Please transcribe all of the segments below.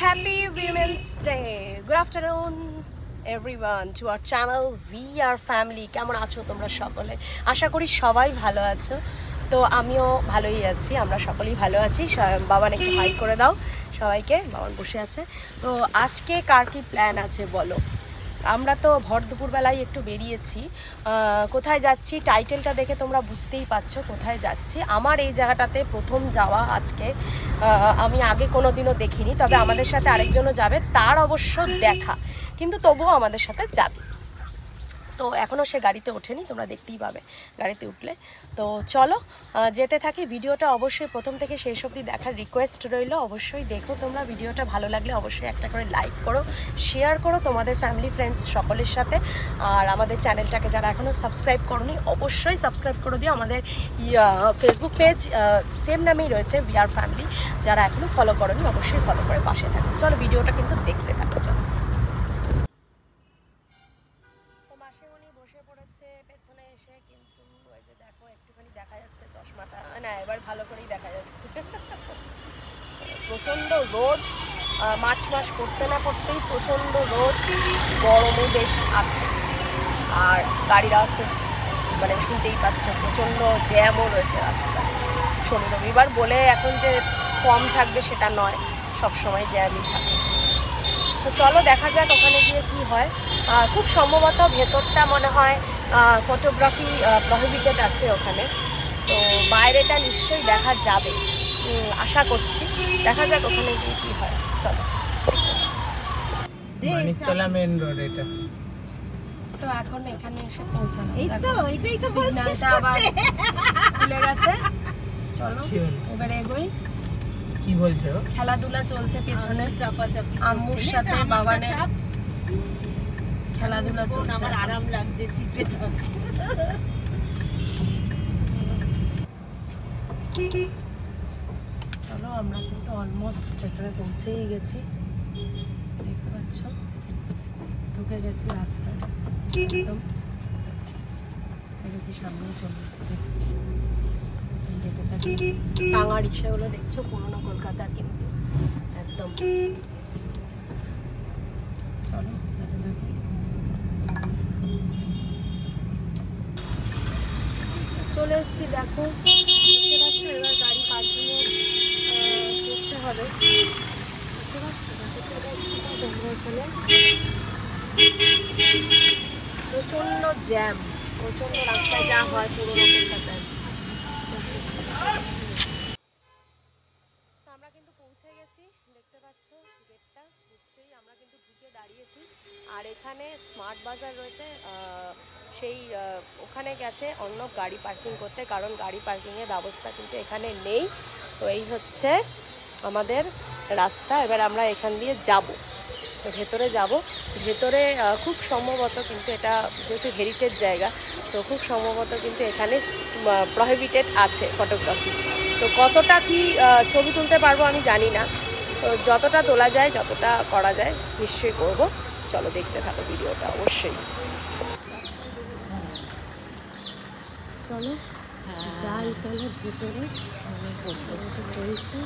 Happy Women's Day. Good afternoon everyone to our channel We Are Family. কেমন আছো তোমরা সকলে? আশা করি সবাই ভালো আছো। তো আমিও ভালোই আছি, আমরা সকলেই ভালো আছি। বাবান একটু হাই করে দাও সবাইকে। বাবান বসে আছে। তো আজকে কার কি প্ল্যান আছে বলো? আমরা তো ভর দুপুরবেলায় একটু বেরিয়েছি। কোথায় যাচ্ছি টাইটেলটা দেখে তোমরা বুঝতেই পারছো কোথায় যাচ্ছি। আমার এই জায়গাটাতে প্রথম যাওয়া আজকে, আমি আগে কোনো দিনও দেখিনি, তবে আমাদের সাথে আরেকজনও যাবে, তার অবশ্য দেখা, কিন্তু তবুও আমাদের সাথে যাবে। তো এখনও সে গাড়িতে ওঠেনি, তোমরা দেখতেই পাবে গাড়িতে উঠলে। তো চলো যেতে থাকি। ভিডিওটা অবশ্যই প্রথম থেকে শেষ অবধি দেখার রিকোয়েস্ট রইল। অবশ্যই দেখো তোমরা, ভিডিওটা ভালো লাগলে অবশ্যই একটা করে লাইক করো, শেয়ার করো তোমাদের ফ্যামিলি ফ্রেন্ডস সকলের সাথে। আর আমাদের চ্যানেলটাকে যারা এখনও সাবস্ক্রাইব করোনি অবশ্যই সাবস্ক্রাইব করে দিও। আমাদের ফেসবুক পেজ সেম নামেই রয়েছে উই আর ফ্যামিলি। যারা এখনও ফলো করোনি অবশ্যই ফলো করে পাশে থাকো। চলো ভিডিওটা কিন্তু দেখতে থাকো। চলো, মাসিমণি বসে পড়েছে পেছনে এসে, কিন্তু ওই যে দেখো একটুখানি দেখা যাচ্ছে চশমাটা, না এবার ভালো করেই দেখা যাচ্ছে। প্রচণ্ড রোদ, মার্চ মাস পড়তে না পড়তেই প্রচণ্ড রোদ, গরমও বেশ আছে। আর গাড়ির রাস্তা মানে শুনতেই পাচ্ছ, প্রচণ্ড জ্যামও রয়েছে রাস্তায়। শনি রবিবার বলে এখন যে কম থাকবে সেটা নয়, সবসময় জ্যামই থাকে। তো চলো দেখা যাক ওখানে গিয়ে কি হয়। খুব সম্ভবত ভেতরটা মনে হয় ফটোগ্রাফি প্রহিবিটেড আছে ওখানে, তো বাইরেটা নিশ্চয়ই দেখা যাবে আশা করছি। দেখা যাক ওখানে গিয়ে কি হয়। চলো, মানিকতলা মেইন রোড এটা। তো এখন এখানে এসে পৌঁছালাম। এই তো এটাই তো বলছি, আবার খুলে গেছে। চলো এবার এগোই। কি বলছো? খেলাধুলা চলছে পেছনে, আম্মুর সাথে বাবানের খেলাধুলা চলছে। আমার আরাম লাগছে চিপে থাকতে। চলো আমরা কিন্তু অলমোস্ট এখানে পৌঁছেই গেছি, দেখতে পাচ্ছ ঢুকে গেছি রাস্তায়, একদম গেছি, সামনে চলে এসছি। যেতে থাকি। টাঙা রিক্সাগুলো দেখছো পুরোনো কলকাতার, কিন্তু একদম। চলো চলে এসছি, দেখো দেখতে পাচ্ছ। এবার গাড়ি পার্কিংয়ে করতে হবে, দেখতে পাচ্ছ। দেখো চলে এসছি তোমরা এখানে। প্রচণ্ড জ্যাম, প্রচণ্ড রাস্তায় যা হয় পুরোনো কলকাতায়। আমরা কিন্তু পৌঁছে গেছি, দেখতে পাচ্ছ গেটটা নিশ্চয়ই। আমরা কিন্তু ঢুকে দাঁড়িয়েছি। আর এখানে স্মার্ট বাজার রয়েছে, সেই ওখানে গেছে অর্ণব গাড়ি পার্কিং করতে, কারণ গাড়ি পার্কিংয়ের ব্যবস্থা কিন্তু এখানে নেই। তো এই হচ্ছে আমাদের রাস্তা। এবার আমরা এখান দিয়ে যাব, ভেতরে যাব। ভেতরে খুব সম্ভবত, কিন্তু এটা যেহেতু হেরিটেজ জায়গা, তো খুব সম্ভবত কিন্তু এখানে প্রহিবিটেড আছে ফটোগ্রাফি। তো কতটা কি ছবি তুলতে পারবো আমি জানি না, তো যতটা তোলা যায়, যতটা করা যায় নিশ্চয়ই করব। চলো দেখতে থাকো ভিডিওটা অবশ্যই। চলো যাই তাহলে ভেতরে চলছে,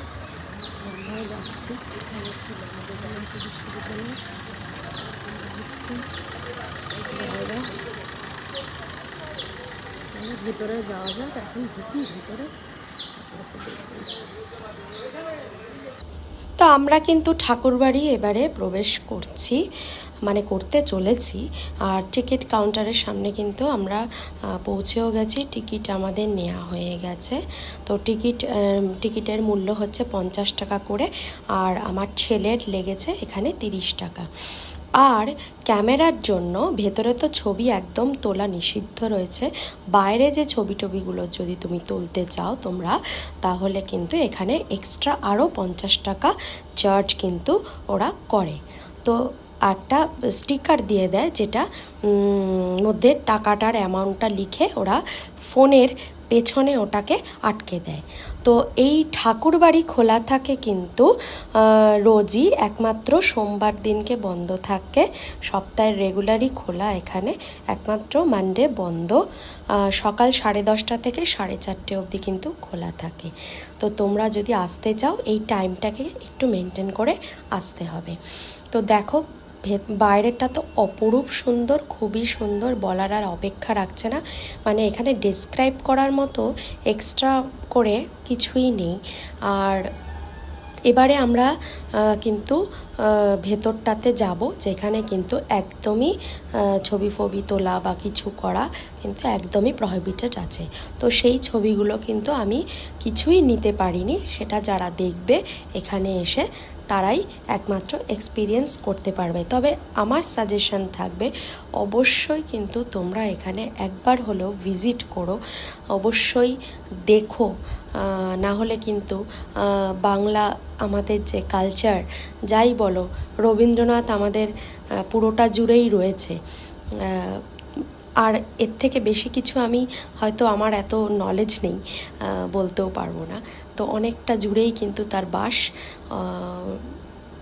আমরাও যাচ্ছি। ভিতরে যাওয়া যাক, এখন ঢুকি ভিতরে। তো আমরা কিন্তু ঠাকুরবাড়ি এবারে প্রবেশ করছি, মানে করতে চলেছি। আর টিকিট কাউন্টারের সামনে কিন্তু আমরা পৌঁছেও গেছি। টিকিট আমাদের নেওয়া হয়ে গেছে। তো টিকিটের মূল্য হচ্ছে 50 টাকা করে, আর আমার ছেলের লেগেছে এখানে 30 টাকা। আর ক্যামেরার জন্য ভেতরে তো ছবি একদম তোলা নিষিদ্ধ রয়েছে, বাইরে যে ছবিগুলো যদি তুমি তুলতে চাও তোমরা, তাহলে কিন্তু এখানে এক্সট্রা আরও 50 টাকা চার্জ কিন্তু ওরা করে। তো একটা স্টিকার দিয়ে দেয়, যেটা মধ্যে টাকাটার অ্যামাউন্টটা লিখে ওরা ফোনের পেছনে ওটাকে আটকে দেয়। তো এই ঠাকুর বাড়ি খোলা থাকে কিন্তু রোজই, একমাত্র সোমবার দিনকে বন্ধ থাকে। সপ্তাহের রেগুলারই খোলা, এখানে একমাত্র মানডে বন্ধ। সকাল 10:30 থেকে 4:30 অবধি কিন্তু খোলা থাকে। তো তোমরা যদি আসতে চাও এই টাইমটাকে একটু মেনটেন করে আসতে হবে। তো দেখো বাইরেটা তো অপরূপ সুন্দর, খুবই সুন্দর, বলার আর অপেক্ষা রাখছে না। মানে এখানে ডেসক্রাইব করার মতো এক্সট্রা করে কিছুই নেই। আর এবারে আমরা কিন্তু ভেতরটাতে যাব, যেখানে কিন্তু একদমই ছবি ফবি তোলা বা কিছু করা কিন্তু একদমই প্রহিবিটেড আছে। তো সেই ছবিগুলো কিন্তু আমি কিছুই নিতে পারিনি, সেটা যারা দেখবে এখানে এসে তারাই একমাত্র এক্সপিরিয়েন্স করতে পারবে। তবে আমার সাজেশন থাকবে অবশ্যই কিন্তু তোমরা এখানে একবার হলেও ভিজিট করো, অবশ্যই দেখো। না হলে কিন্তু বাংলা আমাদের যে কালচার যাই বলো, রবীন্দ্রনাথ আমাদের পুরোটা জুড়েই রয়েছে। আর এর থেকে বেশি কিছু আমি হয়তো আমার এত নলেজ নেই, বলতেও পারবো না। তো অনেকটা জুড়েই কিন্তু তার বাস।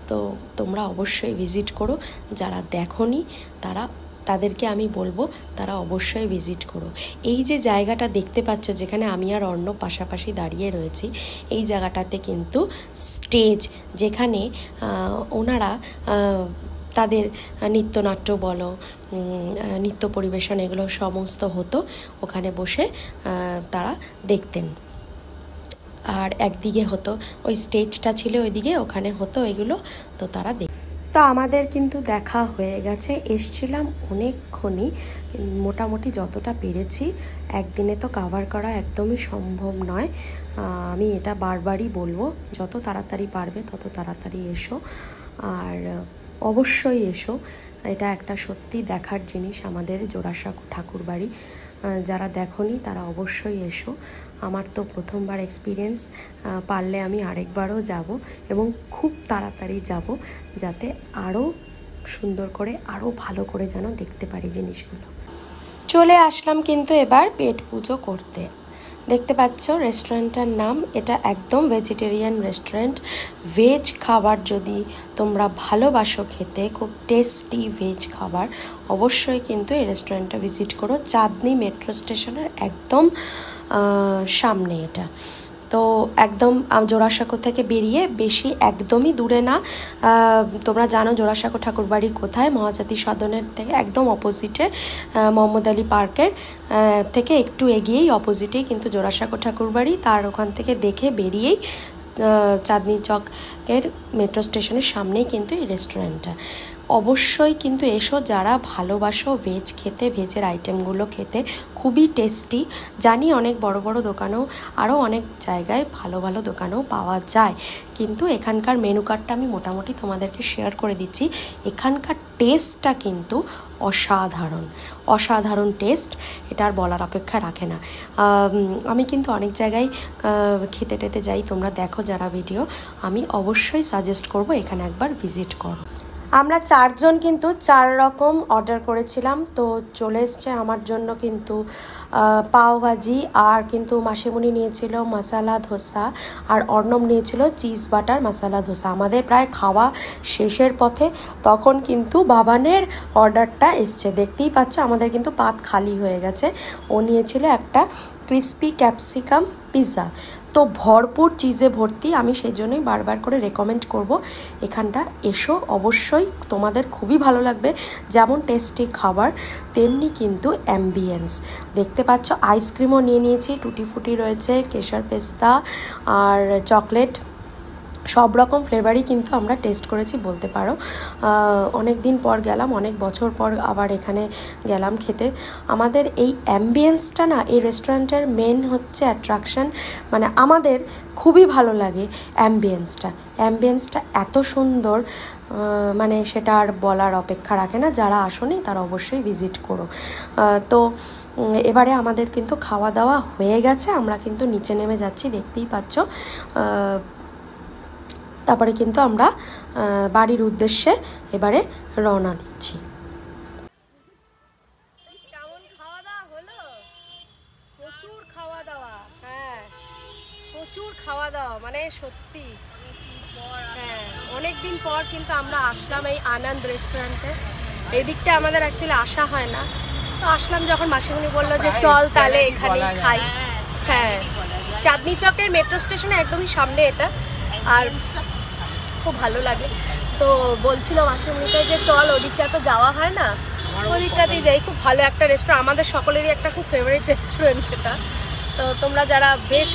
তো তোমরা অবশ্যই ভিজিট করো, যারা দেখোনি তাদেরকে আমি বলবো তারা অবশ্যই ভিজিট করো। এই যে জায়গাটা দেখতে পাচ্ছ, যেখানে আমি আর অর্ণব পাশাপাশি দাঁড়িয়ে রয়েছি, এই জায়গাটাতে কিন্তু স্টেজ, যেখানে ওনারা তাদের নৃত্যনাট্য বলো, নৃত্য পরিবেশন, এগুলো সমস্ত হতো। ওখানে বসে তারা দেখতেন। আর একদিকে হতো ওই স্টেজটা ছিল, ওইদিকে ওখানে হতো এগুলো, তো তারা তো আমাদের কিন্তু দেখা হয়ে গেছে। এসছিলাম অনেকক্ষণই, মোটামুটি যতটা পেরেছি। একদিনে তো কাভার করা একদমই সম্ভব নয়, আমি এটা বারবারই বলবো। যত তাড়াতাড়ি পারবে তত তাড়াতাড়ি এসো, আর অবশ্যই এসো। এটা একটা সত্যি দেখার জিনিস, আমাদের জোড়াসাঁকো ঠাকুর বাড়ি। যারা দেখোনি তারা অবশ্যই এসো। আমার তো প্রথমবার এক্সপিরিয়েন্স, পারলে আমি আরেকবারও যাব এবং খুব তাড়াতাড়ি যাব, যাতে আরও সুন্দর করে, আরও ভালো করে যেন দেখতে পারি জিনিসগুলো। চলে আসলাম কিন্তু এবার পেট পুজো করতে। দেখতে পাচ্ছ রেস্টুরেন্টটার নাম, এটা একদম ভেজিটেরিয়ান রেস্টুরেন্ট। ভেজ খাবার যদি তোমরা ভালোবাসো খেতে, খুব টেস্টি ভেজ খাবার, অবশ্যই কিন্তু এই রেস্টুরেন্টটা ভিজিট করো। চাঁদনি মেট্রো স্টেশনের একদম সামনে এটা। তো একদম জোড়াসাঁকো থেকে বেরিয়ে বেশি একদমই দূরে না। তোমরা জানো জোড়াসাঁকো ঠাকুরবাড়ি কোথায়, মহাজাতি সদনের থেকে একদম অপোজিটে, মোহাম্মদ আলী পার্কের থেকে একটু এগিয়েই অপোজিটেই কিন্তু জোড়াসাঁকো ঠাকুরবাড়ি। তার ওখান থেকে দেখে বেরিয়েই চাঁদনি চকের মেট্রো স্টেশনের সামনেই কিন্তু এই রেস্টুরেন্টটা। অবশ্যই কিন্তু এসো যারা ভালোবাসো ভেজ খেতে, ভেজের আইটেমগুলো খেতে খুবই টেস্টি। জানি অনেক বড় বড় দোকানেও, আরও অনেক জায়গায় ভালো ভালো দোকানেও পাওয়া যায়, কিন্তু এখানকার মেনু কার্ডটা আমি মোটামুটি তোমাদেরকে শেয়ার করে দিচ্ছি। এখানকার টেস্টটা কিন্তু অসাধারণ, অসাধারণ টেস্ট, এটা আর বলার অপেক্ষা রাখে না। আমি কিন্তু অনেক জায়গায় খেতে টেতে যাই, তোমরা দেখো যারা ভিডিও, আমি অবশ্যই সাজেস্ট করব এখানে একবার ভিজিট করো। আমরা 4 জন কিন্তু 4 রকম অর্ডার করেছিলাম। তো চলে এসছে আমার জন্য কিন্তু পাওভাজি, আর কিন্তু মাসিমণি নিয়েছিল মশালা ধোসা, আর অর্ণব নিয়েছিল চিজ বাটার মশালা ধোসা। আমাদের প্রায় খাওয়া শেষের পথে তখন কিন্তু বাবানের অর্ডারটা এসছে। দেখতেই পাচ্ছ আমাদের কিন্তু পাত খালি হয়ে গেছে। ও নিয়েছিল একটা ক্রিস্পি ক্যাপসিকাম পিৎজা। তো ভরপুর চিজে ভর্তি, আমি সেই জন্যই বারবার করে রেকমেন্ড করব এখানটা এসো, অবশ্যই তোমাদের খুবই ভালো লাগবে। যেমন টেস্টি খাবার তেমনি কিন্তু অ্যাম্বিয়েন্স। দেখতে পাচ্ছ আইসক্রিমও নিয়ে নিয়েছি, টুটি ফুটি রয়েছে, কেশর পেস্তা আর চকলেট, সব রকম ফ্লেভারই কিন্তু আমরা টেস্ট করেছি বলতে পারো। অনেক দিন পর গেলাম, অনেক বছর পর আবার এখানে গেলাম খেতে। আমাদের এই অ্যাম্বিয়েন্সটা না, এই রেস্টুরেন্টের মেন হচ্ছে অ্যাট্রাকশন, মানে আমাদের খুবই ভালো লাগে অ্যাম্বিয়েন্সটা এত সুন্দর, মানে সেটা আর বলার অপেক্ষা রাখে না। যারা আসোনি তারা অবশ্যই ভিজিট করো। তো এবারে আমাদের কিন্তু খাওয়া দাওয়া হয়ে গেছে, আমরা কিন্তু নিচে নেমে যাচ্ছি, দেখতেই পাচ্ছ। তারপরে কিন্তু আমরা বাড়ির উদ্দেশ্যে এবারে রওনা দিচ্ছি। কেমন খাওয়া দাওয়া হলো? প্রচুর খাওয়া দাওয়া। সত্যি হ্যাঁ অনেকদিন পর কিন্তু আমরা আসলাম এই আনন্দ রেস্টুরেন্টে। এই দিকটা আমাদের অ্যাকচুয়ালি আসা হয় না, তো আসলাম যখন মাসিমণি বললো যে চল তাহলে এখানেই খাই। হ্যাঁ চাঁদনি চকের মেট্রো স্টেশনে একদমই সামনে এটা, আর খুব ভালো লাগে। তো বলছিল মাসিমণিকে যে চল ওদিকটা তো যাওয়া হয় না, ওদিকটাতেই যাই। খুব ভালো একটা রেস্টুরেন্ট, আমাদের সকলেরই একটা খুব ফেভারিট রেস্টুরেন্ট এটা। তো তোমরা যারা ভেজ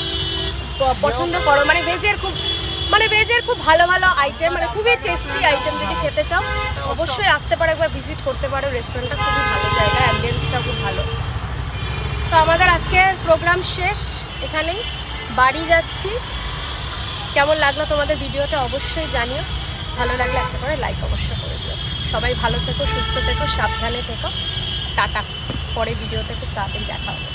পছন্দ করো, মানে ভেজের খুব ভালো ভালো আইটেম, মানে খুবই টেস্টি আইটেম যদি খেতে চাও অবশ্যই আসতে পারো, একবার ভিজিট করতে পারো। রেস্টুরেন্টটা খুবই ভালো জায়গা, অ্যাম্বিয়েন্সটা খুব ভালো। তো আমাদের আজকের প্রোগ্রাম শেষ, এখানেই বাড়ি যাচ্ছি। কেমন লাগলো তোমাদের ভিডিওটা অবশ্যই জানিও, ভালো লাগলে একটা করে লাইক অবশ্যই করে দিও। সবাই ভালো থেকো, সুস্থ থেকো, সাবধানে থেকো। টাটা, পরে ভিডিওতে খুব তাড়াতাড়ি দেখা হবে।